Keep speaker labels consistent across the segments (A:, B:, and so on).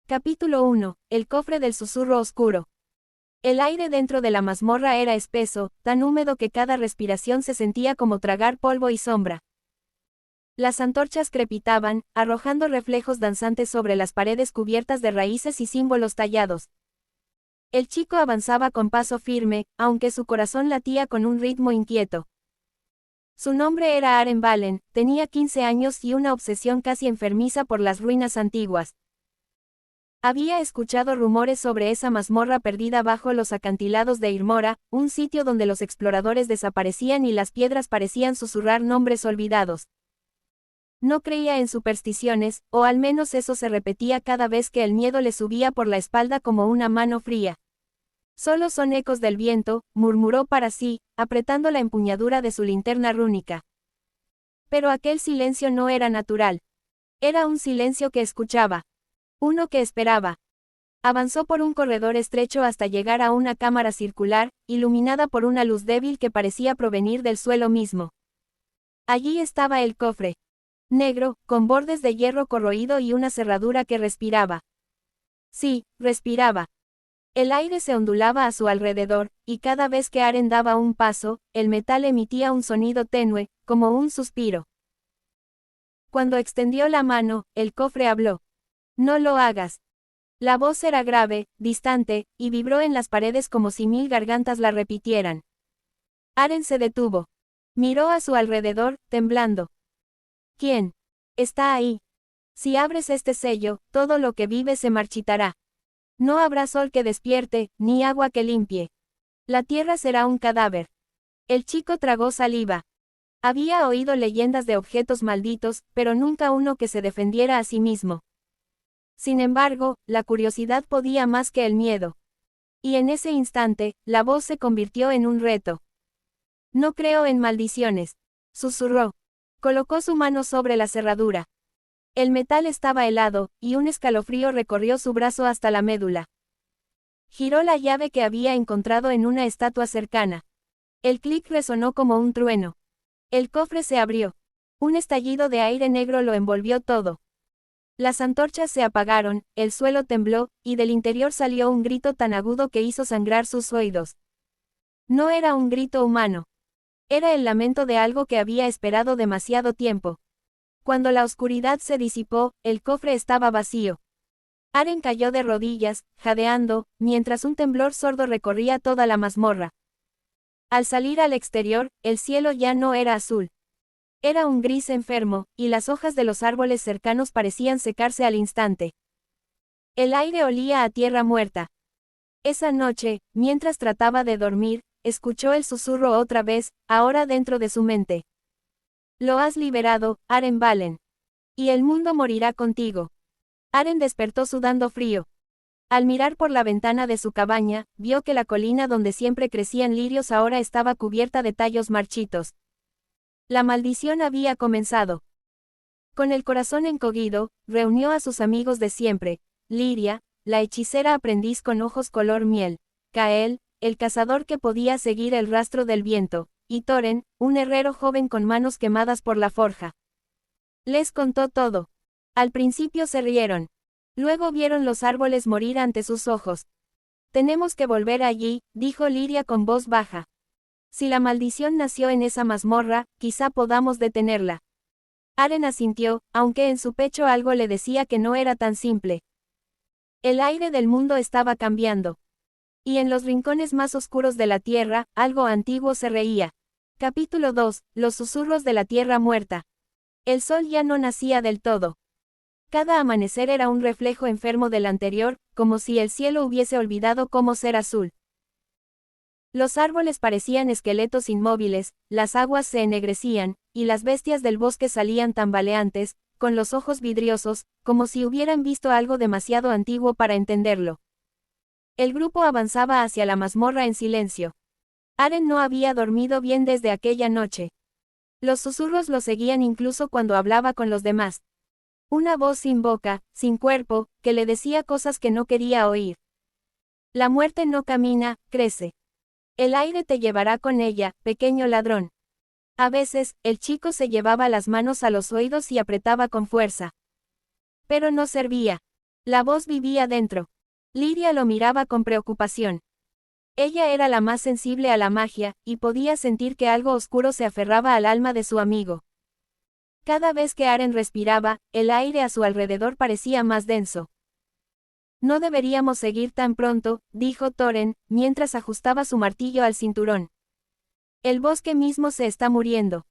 A: Capítulo 1. El cofre del susurro oscuro. El aire dentro de la mazmorra era espeso, tan húmedo que cada respiración se sentía como tragar polvo y sombra. Las antorchas crepitaban, arrojando reflejos danzantes sobre las paredes cubiertas de raíces y símbolos tallados. El chico avanzaba con paso firme, aunque su corazón latía con un ritmo inquieto. Su nombre era Aren Valen, tenía 15 años y una obsesión casi enfermiza por las ruinas antiguas. Había escuchado rumores sobre esa mazmorra perdida bajo los acantilados de Irmora, un sitio donde los exploradores desaparecían y las piedras parecían susurrar nombres olvidados. No creía en supersticiones, o al menos eso se repetía cada vez que el miedo le subía por la espalda como una mano fría. Solo son ecos del viento, murmuró para sí, apretando la empuñadura de su linterna rúnica. Pero aquel silencio no era natural. Era un silencio que escuchaba. Uno que esperaba. Avanzó por un corredor estrecho hasta llegar a una cámara circular, iluminada por una luz débil que parecía provenir del suelo mismo. Allí estaba el cofre. Negro, con bordes de hierro corroído y una cerradura que respiraba. Sí, respiraba. El aire se ondulaba a su alrededor, y cada vez que Aren daba un paso, el metal emitía un sonido tenue, como un suspiro. Cuando extendió la mano, el cofre habló. No lo hagas. La voz era grave, distante, y vibró en las paredes como si 1000 gargantas la repitieran. Aren se detuvo. Miró a su alrededor, temblando. ¿Quién? Está ahí. Si abres este sello, todo lo que vive se marchitará. No habrá sol que despierte, ni agua que limpie. La tierra será un cadáver. El chico tragó saliva. Había oído leyendas de objetos malditos, pero nunca uno que se defendiera a sí mismo. Sin embargo, la curiosidad podía más que el miedo. Y en ese instante, la voz se convirtió en un reto. No creo en maldiciones, susurró. Colocó su mano sobre la cerradura. El metal estaba helado, y un escalofrío recorrió su brazo hasta la médula. Giró la llave que había encontrado en una estatua cercana. El clic resonó como un trueno. El cofre se abrió. Un estallido de aire negro lo envolvió todo. Las antorchas se apagaron, el suelo tembló, y del interior salió un grito tan agudo que hizo sangrar sus oídos. No era un grito humano. Era el lamento de algo que había esperado demasiado tiempo. Cuando la oscuridad se disipó, el cofre estaba vacío. Aren cayó de rodillas, jadeando, mientras un temblor sordo recorría toda la mazmorra. Al salir al exterior, el cielo ya no era azul. Era un gris enfermo, y las hojas de los árboles cercanos parecían secarse al instante. El aire olía a tierra muerta. Esa noche, mientras trataba de dormir, escuchó el susurro otra vez, ahora dentro de su mente. Lo has liberado, Aren Valen. Y el mundo morirá contigo. Aren despertó sudando frío. Al mirar por la ventana de su cabaña, vio que la colina donde siempre crecían lirios ahora estaba cubierta de tallos marchitos. La maldición había comenzado. Con el corazón encogido, reunió a sus amigos de siempre, Liria, la hechicera aprendiz con ojos color miel, Kael, el cazador que podía seguir el rastro del viento, y Thoren, un herrero joven con manos quemadas por la forja. Les contó todo. Al principio se rieron. Luego vieron los árboles morir ante sus ojos. Tenemos que volver allí, dijo Liria con voz baja. Si la maldición nació en esa mazmorra, quizá podamos detenerla. Aren asintió, aunque en su pecho algo le decía que no era tan simple. El aire del mundo estaba cambiando. Y en los rincones más oscuros de la tierra, algo antiguo se reía. Capítulo 2. Los susurros de la tierra muerta. El sol ya no nacía del todo. Cada amanecer era un reflejo enfermo del anterior, como si el cielo hubiese olvidado cómo ser azul. Los árboles parecían esqueletos inmóviles, las aguas se ennegrecían, y las bestias del bosque salían tambaleantes, con los ojos vidriosos, como si hubieran visto algo demasiado antiguo para entenderlo. El grupo avanzaba hacia la mazmorra en silencio. Aren no había dormido bien desde aquella noche. Los susurros lo seguían incluso cuando hablaba con los demás. Una voz sin boca, sin cuerpo, que le decía cosas que no quería oír. La muerte no camina, crece. El aire te llevará con ella, pequeño ladrón. A veces, el chico se llevaba las manos a los oídos y apretaba con fuerza. Pero no servía. La voz vivía dentro. Lyria lo miraba con preocupación. Ella era la más sensible a la magia, y podía sentir que algo oscuro se aferraba al alma de su amigo. Cada vez que Aren respiraba, el aire a su alrededor parecía más denso. No deberíamos seguir tan pronto, dijo Thoren, mientras ajustaba su martillo al cinturón. El bosque mismo se está muriendo.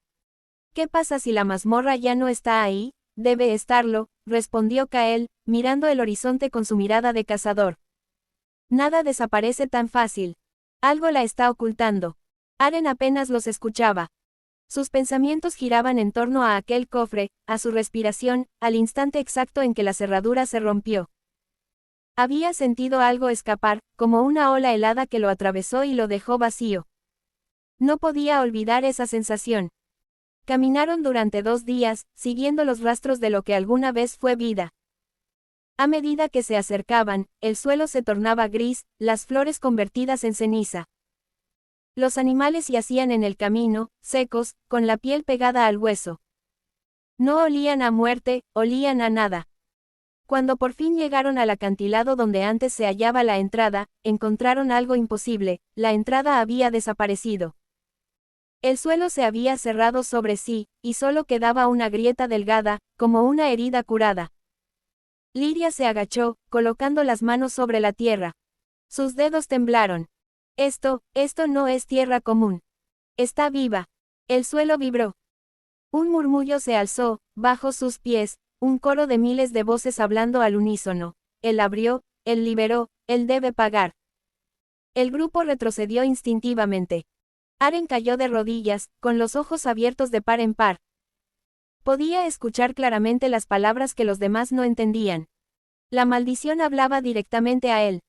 A: ¿Qué pasa si la mazmorra ya no está ahí? Debe estarlo, respondió Kael, mirando el horizonte con su mirada de cazador. Nada desaparece tan fácil. Algo la está ocultando. Aren apenas los escuchaba. Sus pensamientos giraban en torno a aquel cofre, a su respiración, al instante exacto en que la cerradura se rompió. Había sentido algo escapar, como una ola helada que lo atravesó y lo dejó vacío. No podía olvidar esa sensación. Caminaron durante 2 días, siguiendo los rastros de lo que alguna vez fue vida. A medida que se acercaban, el suelo se tornaba gris, las flores convertidas en ceniza. Los animales yacían en el camino, secos, con la piel pegada al hueso. No olían a muerte, olían a nada. Cuando por fin llegaron al acantilado donde antes se hallaba la entrada, encontraron algo imposible: la entrada había desaparecido. El suelo se había cerrado sobre sí, y solo quedaba una grieta delgada, como una herida curada. Lyria se agachó, colocando las manos sobre la tierra. Sus dedos temblaron. Esto no es tierra común. Está viva. El suelo vibró. Un murmullo se alzó, bajo sus pies, un coro de miles de voces hablando al unísono. Él abrió, él liberó, él debe pagar. El grupo retrocedió instintivamente. Aren cayó de rodillas, con los ojos abiertos de par en par. Podía escuchar claramente las palabras que los demás no entendían. La maldición hablaba directamente a él.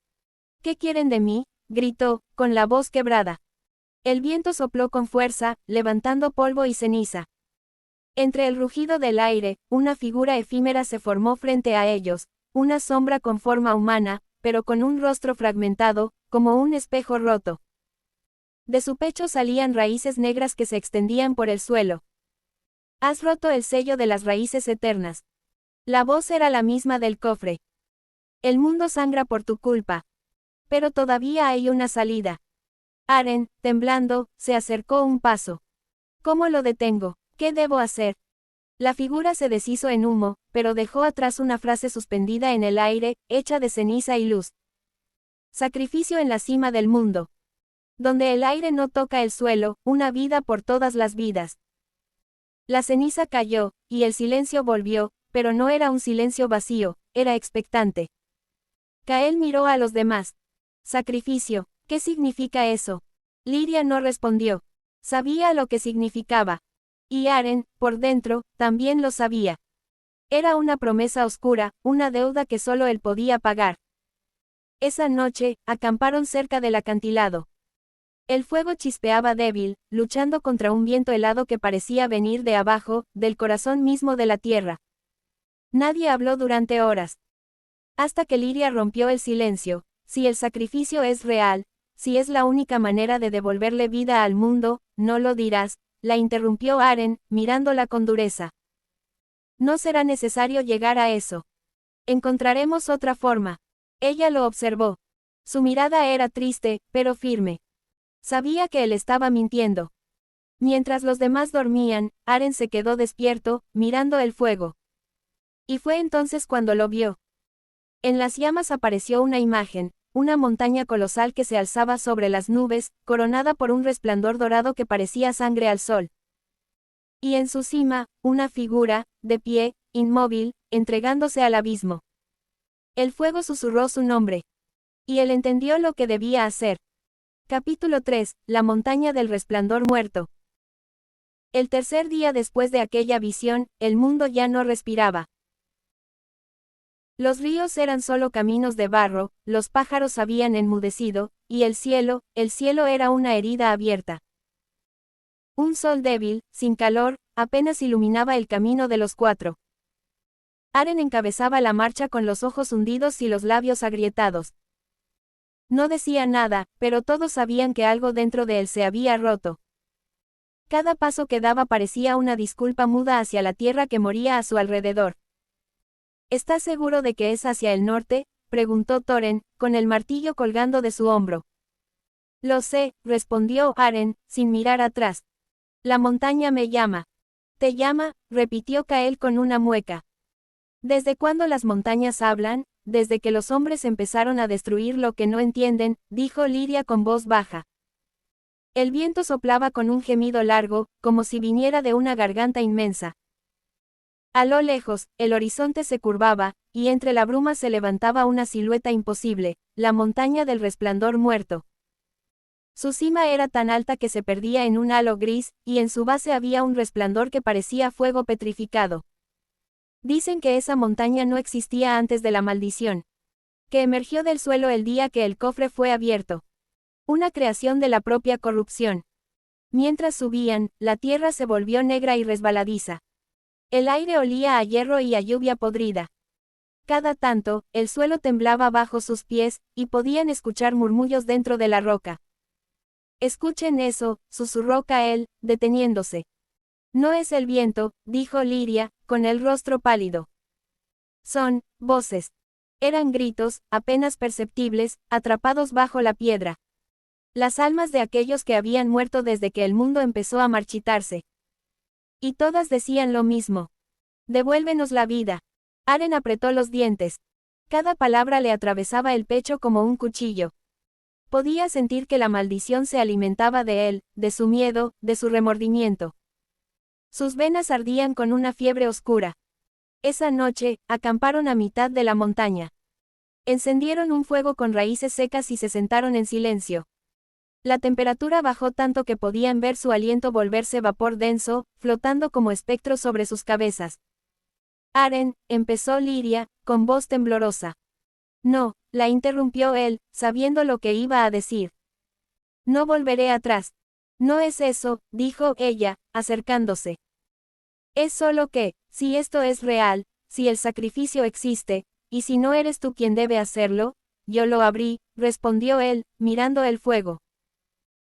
A: ¿Qué quieren de mí?, gritó, con la voz quebrada. El viento sopló con fuerza, levantando polvo y ceniza. Entre el rugido del aire, una figura efímera se formó frente a ellos, una sombra con forma humana, pero con un rostro fragmentado, como un espejo roto. De su pecho salían raíces negras que se extendían por el suelo. Has roto el sello de las raíces eternas. La voz era la misma del cofre. El mundo sangra por tu culpa. Pero todavía hay una salida. Aren, temblando, se acercó un paso. ¿Cómo lo detengo? ¿Qué debo hacer? La figura se deshizo en humo, pero dejó atrás una frase suspendida en el aire, hecha de ceniza y luz. Sacrificio en la cima del mundo. Donde el aire no toca el suelo, una vida por todas las vidas. La ceniza cayó, y el silencio volvió, pero no era un silencio vacío, era expectante. Kael miró a los demás. Sacrificio, ¿qué significa eso? Lyria no respondió. Sabía lo que significaba. Y Aren, por dentro, también lo sabía. Era una promesa oscura, una deuda que solo él podía pagar. Esa noche, acamparon cerca del acantilado. El fuego chispeaba débil, luchando contra un viento helado que parecía venir de abajo, del corazón mismo de la tierra. Nadie habló durante horas. Hasta que Lyria rompió el silencio. Si el sacrificio es real, si es la única manera de devolverle vida al mundo, no lo dirás, la interrumpió Aren, mirándola con dureza. No será necesario llegar a eso. Encontraremos otra forma. Ella lo observó. Su mirada era triste, pero firme. Sabía que él estaba mintiendo. Mientras los demás dormían, Aren se quedó despierto, mirando el fuego. Y fue entonces cuando lo vio. En las llamas apareció una imagen, una montaña colosal que se alzaba sobre las nubes, coronada por un resplandor dorado que parecía sangre al sol. Y en su cima, una figura, de pie, inmóvil, entregándose al abismo. El fuego susurró su nombre. Y él entendió lo que debía hacer. Capítulo 3, la montaña del resplandor muerto. El tercer día después de aquella visión, el mundo ya no respiraba. Los ríos eran solo caminos de barro, los pájaros habían enmudecido, y el cielo era una herida abierta. Un sol débil, sin calor, apenas iluminaba el camino de los 4. Aren encabezaba la marcha con los ojos hundidos y los labios agrietados. No decía nada, pero todos sabían que algo dentro de él se había roto. Cada paso que daba parecía una disculpa muda hacia la tierra que moría a su alrededor. ¿Estás seguro de que es hacia el norte?, preguntó Thorin, con el martillo colgando de su hombro. Lo sé, respondió Aren, sin mirar atrás. La montaña me llama. ¿Te llama?, repitió Kael con una mueca. ¿Desde cuándo las montañas hablan? Desde que los hombres empezaron a destruir lo que no entienden, dijo Liria con voz baja. El viento soplaba con un gemido largo, como si viniera de una garganta inmensa. A lo lejos, el horizonte se curvaba, y entre la bruma se levantaba una silueta imposible, la montaña del resplandor muerto. Su cima era tan alta que se perdía en un halo gris, y en su base había un resplandor que parecía fuego petrificado. Dicen que esa montaña no existía antes de la maldición, que emergió del suelo el día que el cofre fue abierto. Una creación de la propia corrupción. Mientras subían, la tierra se volvió negra y resbaladiza. El aire olía a hierro y a lluvia podrida. Cada tanto, el suelo temblaba bajo sus pies, y podían escuchar murmullos dentro de la roca. Escuchen eso, susurró Kael, deteniéndose. No es el viento, dijo Liria, con el rostro pálido. Son voces. Eran gritos, apenas perceptibles, atrapados bajo la piedra. Las almas de aquellos que habían muerto desde que el mundo empezó a marchitarse. Y todas decían lo mismo. Devuélvenos la vida. Aren apretó los dientes. Cada palabra le atravesaba el pecho como un cuchillo. Podía sentir que la maldición se alimentaba de él, de su miedo, de su remordimiento. Sus venas ardían con una fiebre oscura. Esa noche, acamparon a mitad de la montaña. Encendieron un fuego con raíces secas y se sentaron en silencio. La temperatura bajó tanto que podían ver su aliento volverse vapor denso, flotando como espectros sobre sus cabezas. Aren, empezó Liria, con voz temblorosa. No, la interrumpió él, sabiendo lo que iba a decir. No volveré atrás. No es eso, dijo ella, acercándose. Es solo que, si esto es real, si el sacrificio existe, y si no eres tú quien debe hacerlo, yo lo abrí, respondió él, mirando el fuego.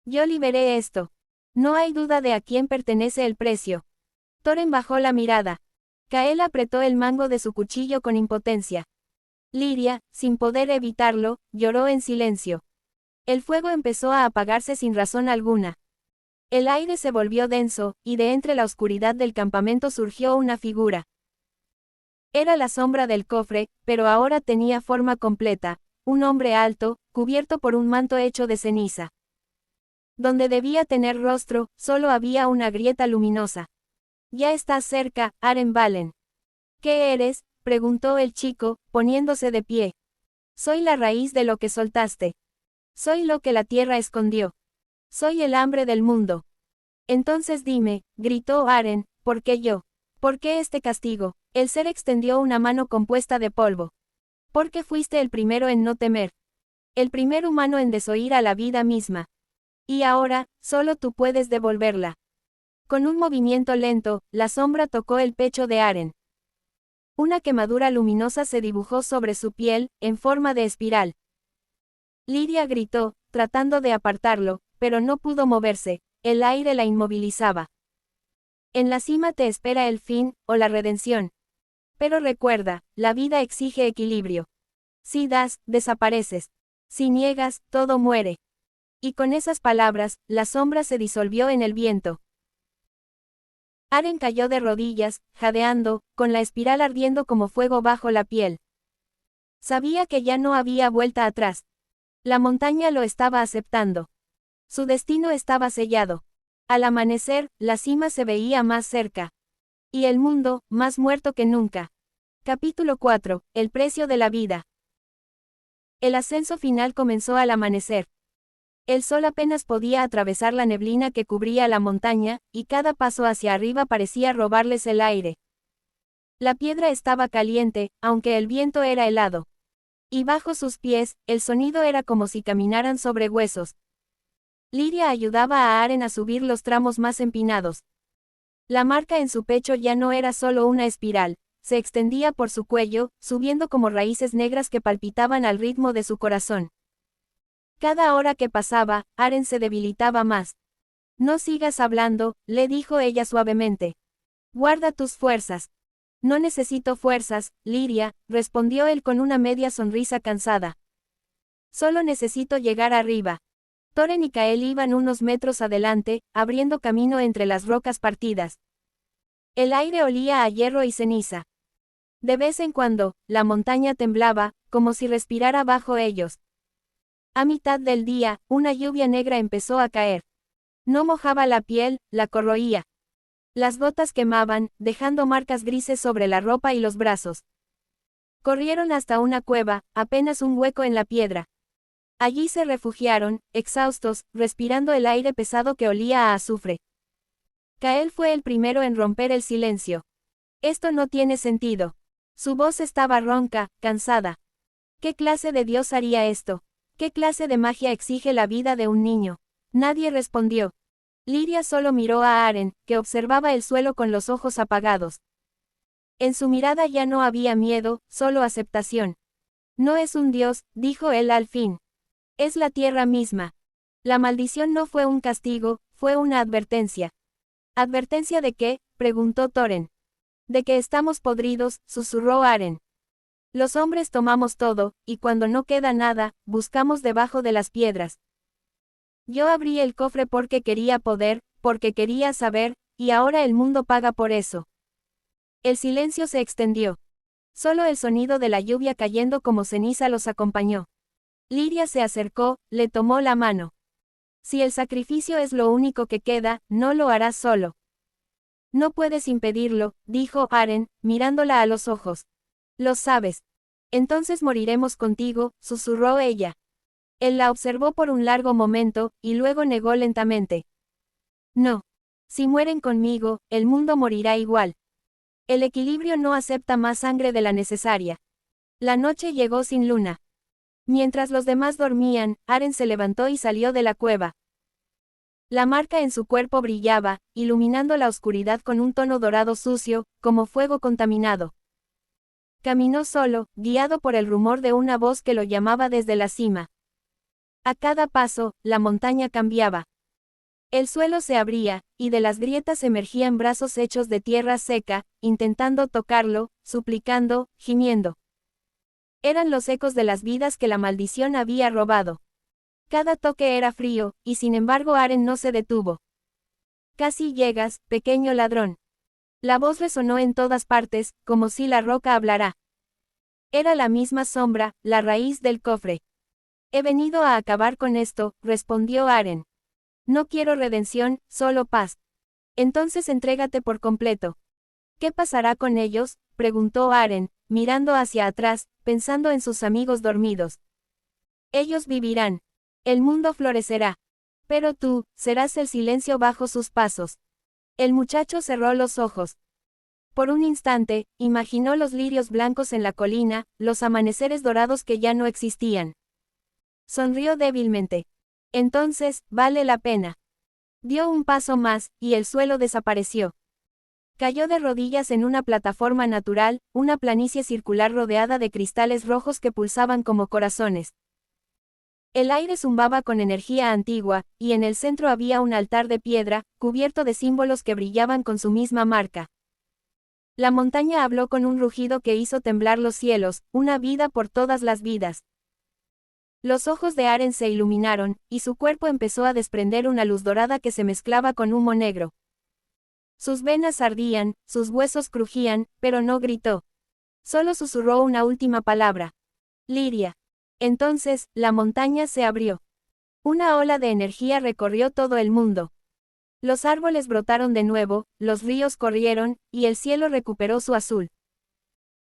A: Yo liberé esto. No hay duda de a quién pertenece el precio. Thorin bajó la mirada. Kael apretó el mango de su cuchillo con impotencia. Liria, sin poder evitarlo, lloró en silencio. El fuego empezó a apagarse sin razón alguna. El aire se volvió denso, y de entre la oscuridad del campamento surgió una figura. Era la sombra del cofre, pero ahora tenía forma completa, un hombre alto, cubierto por un manto hecho de ceniza. Donde debía tener rostro, solo había una grieta luminosa. Ya estás cerca, Aren Valen. ¿Qué eres?, preguntó el chico, poniéndose de pie. Soy la raíz de lo que soltaste. Soy lo que la tierra escondió. Soy el hambre del mundo. Entonces dime, gritó Aren, ¿por qué yo? ¿Por qué este castigo? El ser extendió una mano compuesta de polvo. Porque fuiste el primero en no temer. El primer humano en desoír a la vida misma. Y ahora, solo tú puedes devolverla. Con un movimiento lento, la sombra tocó el pecho de Aren. Una quemadura luminosa se dibujó sobre su piel, en forma de espiral. Liria gritó, tratando de apartarlo, pero no pudo moverse, el aire la inmovilizaba. En la cima te espera el fin, o la redención. Pero recuerda, la vida exige equilibrio. Si das, desapareces. Si niegas, todo muere. Y con esas palabras, la sombra se disolvió en el viento. Aren cayó de rodillas, jadeando, con la espiral ardiendo como fuego bajo la piel. Sabía que ya no había vuelta atrás. La montaña lo estaba aceptando. Su destino estaba sellado. Al amanecer, la cima se veía más cerca. Y el mundo, más muerto que nunca. Capítulo 4. El precio de la vida. El ascenso final comenzó al amanecer. El sol apenas podía atravesar la neblina que cubría la montaña, y cada paso hacia arriba parecía robarles el aire. La piedra estaba caliente, aunque el viento era helado. Y bajo sus pies, el sonido era como si caminaran sobre huesos. Liria ayudaba a Aren a subir los tramos más empinados. La marca en su pecho ya no era solo una espiral, se extendía por su cuello, subiendo como raíces negras que palpitaban al ritmo de su corazón. Cada hora que pasaba, Aren se debilitaba más. No sigas hablando, le dijo ella suavemente. Guarda tus fuerzas. No necesito fuerzas, Liria, respondió él con una media sonrisa cansada. Solo necesito llegar arriba. Thorin y Kael iban unos metros adelante, abriendo camino entre las rocas partidas. El aire olía a hierro y ceniza. De vez en cuando, la montaña temblaba, como si respirara bajo ellos. A mitad del día, una lluvia negra empezó a caer. No mojaba la piel, la corroía. Las gotas quemaban, dejando marcas grises sobre la ropa y los brazos. Corrieron hasta una cueva, apenas un hueco en la piedra. Allí se refugiaron, exhaustos, respirando el aire pesado que olía a azufre. Kael fue el primero en romper el silencio. Esto no tiene sentido. Su voz estaba ronca, cansada. ¿Qué clase de dios haría esto? ¿Qué clase de magia exige la vida de un niño? Nadie respondió. Liria solo miró a Aren, que observaba el suelo con los ojos apagados. En su mirada ya no había miedo, solo aceptación. No es un dios, dijo él al fin. Es la tierra misma. La maldición no fue un castigo, fue una advertencia. ¿Advertencia de qué?, preguntó Thorin. De que estamos podridos, susurró Aren. Los hombres tomamos todo, y cuando no queda nada, buscamos debajo de las piedras. Yo abrí el cofre porque quería poder, porque quería saber, y ahora el mundo paga por eso. El silencio se extendió. Solo el sonido de la lluvia cayendo como ceniza los acompañó. Liria se acercó, le tomó la mano. Si el sacrificio es lo único que queda, no lo harás solo. No puedes impedirlo, dijo Aren, mirándola a los ojos. Lo sabes. Entonces moriremos contigo, susurró ella. Él la observó por un largo momento, y luego negó lentamente. No. Si mueren conmigo, el mundo morirá igual. El equilibrio no acepta más sangre de la necesaria. La noche llegó sin luna. Mientras los demás dormían, Aren se levantó y salió de la cueva. La marca en su cuerpo brillaba, iluminando la oscuridad con un tono dorado sucio, como fuego contaminado. Caminó solo, guiado por el rumor de una voz que lo llamaba desde la cima. A cada paso, la montaña cambiaba. El suelo se abría, y de las grietas emergían brazos hechos de tierra seca, intentando tocarlo, suplicando, gimiendo. Eran los ecos de las vidas que la maldición había robado. Cada toque era frío, y sin embargo Aren no se detuvo. Casi llegas, pequeño ladrón. La voz resonó en todas partes, como si la roca hablara. Era la misma sombra, la raíz del cofre. He venido a acabar con esto, respondió Aren. No quiero redención, solo paz. Entonces entrégate por completo. ¿Qué pasará con ellos?, preguntó Aren, mirando hacia atrás, pensando en sus amigos dormidos. Ellos vivirán. El mundo florecerá. Pero tú, serás el silencio bajo sus pasos. El muchacho cerró los ojos. Por un instante, imaginó los lirios blancos en la colina, los amaneceres dorados que ya no existían. Sonrió débilmente. Entonces, vale la pena. Dio un paso más, y el suelo desapareció. Cayó de rodillas en una plataforma natural, una planicie circular rodeada de cristales rojos que pulsaban como corazones. El aire zumbaba con energía antigua, y en el centro había un altar de piedra, cubierto de símbolos que brillaban con su misma marca. La montaña habló con un rugido que hizo temblar los cielos, una vida por todas las vidas. Los ojos de Aren se iluminaron, y su cuerpo empezó a desprender una luz dorada que se mezclaba con humo negro. Sus venas ardían, sus huesos crujían, pero no gritó. Solo susurró una última palabra. Liria. Entonces, la montaña se abrió. Una ola de energía recorrió todo el mundo. Los árboles brotaron de nuevo, los ríos corrieron, y el cielo recuperó su azul.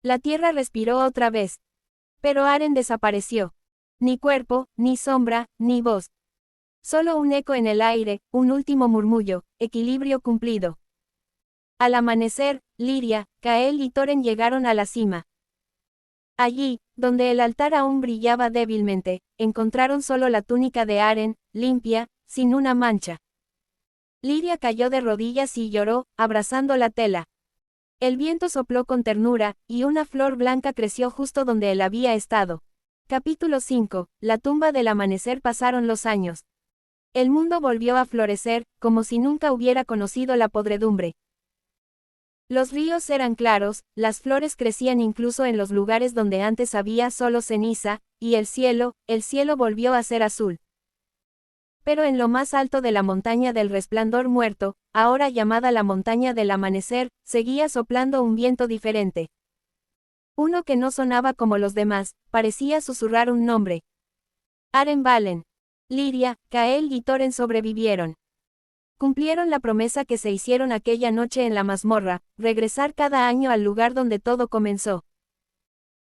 A: La tierra respiró otra vez. Pero Aren desapareció. Ni cuerpo, ni sombra, ni voz. Solo un eco en el aire, un último murmullo, equilibrio cumplido. Al amanecer, Liria, Kael y Thorin llegaron a la cima. Allí, donde el altar aún brillaba débilmente, encontraron solo la túnica de Aren, limpia, sin una mancha. Liria cayó de rodillas y lloró, abrazando la tela. El viento sopló con ternura, y una flor blanca creció justo donde él había estado. Capítulo 5. La tumba del amanecer. Pasaron los años. El mundo volvió a florecer, como si nunca hubiera conocido la podredumbre. Los ríos eran claros, las flores crecían incluso en los lugares donde antes había solo ceniza, y el cielo volvió a ser azul. Pero en lo más alto de la montaña del resplandor muerto, ahora llamada la montaña del amanecer, seguía soplando un viento diferente. Uno que no sonaba como los demás, parecía susurrar un nombre. Aren Valen. Liria, Kael y Thoren sobrevivieron. Cumplieron la promesa que se hicieron aquella noche en la mazmorra, regresar cada año al lugar donde todo comenzó.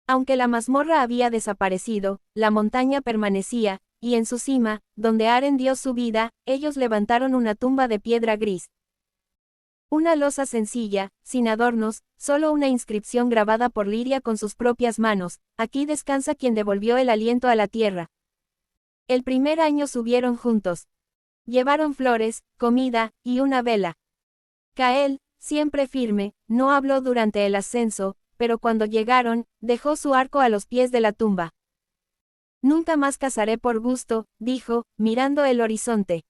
A: Aunque la mazmorra había desaparecido, la montaña permanecía, y en su cima, donde Aren dio su vida, ellos levantaron una tumba de piedra gris. Una losa sencilla, sin adornos, solo una inscripción grabada por Liria con sus propias manos: aquí descansa quien devolvió el aliento a la tierra. El primer año subieron juntos. Llevaron flores, comida, y una vela. Kael, siempre firme, no habló durante el ascenso, pero cuando llegaron, dejó su arco a los pies de la tumba. Nunca más cazaré por gusto, dijo, mirando el horizonte.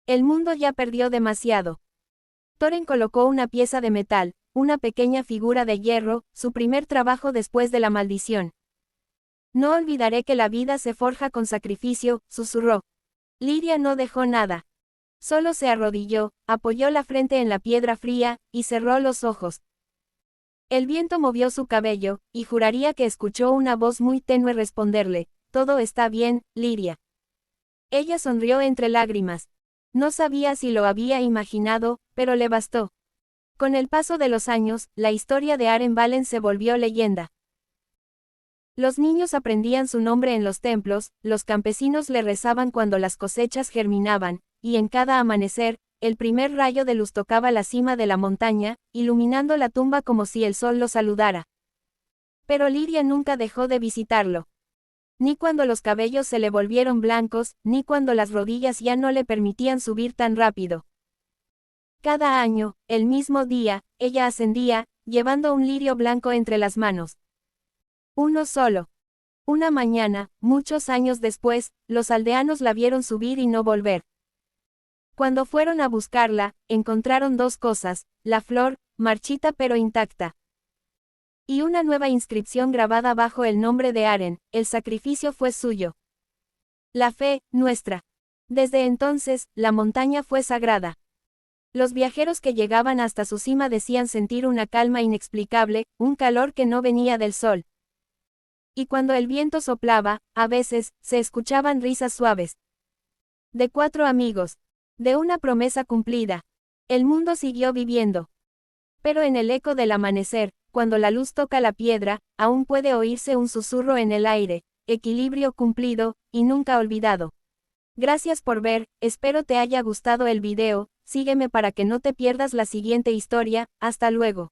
A: El mundo ya perdió demasiado. Thoren colocó una pieza de metal, una pequeña figura de hierro, su primer trabajo después de la maldición. No olvidaré que la vida se forja con sacrificio, susurró. Liria no dejó nada. Solo se arrodilló, apoyó la frente en la piedra fría, y cerró los ojos. El viento movió su cabello, y juraría que escuchó una voz muy tenue responderle: todo está bien, Liria. Ella sonrió entre lágrimas. No sabía si lo había imaginado, pero le bastó. Con el paso de los años, la historia de Aren Valen se volvió leyenda. Los niños aprendían su nombre en los templos, los campesinos le rezaban cuando las cosechas germinaban, y en cada amanecer, el primer rayo de luz tocaba la cima de la montaña, iluminando la tumba como si el sol lo saludara. Pero Liria nunca dejó de visitarlo. Ni cuando los cabellos se le volvieron blancos, ni cuando las rodillas ya no le permitían subir tan rápido. Cada año, el mismo día, ella ascendía, llevando un lirio blanco entre las manos. Uno solo. Una mañana, muchos años después, los aldeanos la vieron subir y no volver. Cuando fueron a buscarla, encontraron dos cosas: la flor, marchita pero intacta, y una nueva inscripción grabada bajo el nombre de Aren: el sacrificio fue suyo. La fe, nuestra. Desde entonces, la montaña fue sagrada. Los viajeros que llegaban hasta su cima decían sentir una calma inexplicable, un calor que no venía del sol. Y cuando el viento soplaba, a veces, se escuchaban risas suaves. De 4 amigos. De una promesa cumplida. El mundo siguió viviendo. Pero en el eco del amanecer, cuando la luz toca la piedra, aún puede oírse un susurro en el aire: equilibrio cumplido, y nunca olvidado. Gracias por ver, espero te haya gustado el video, sígueme para que no te pierdas la siguiente historia, hasta luego.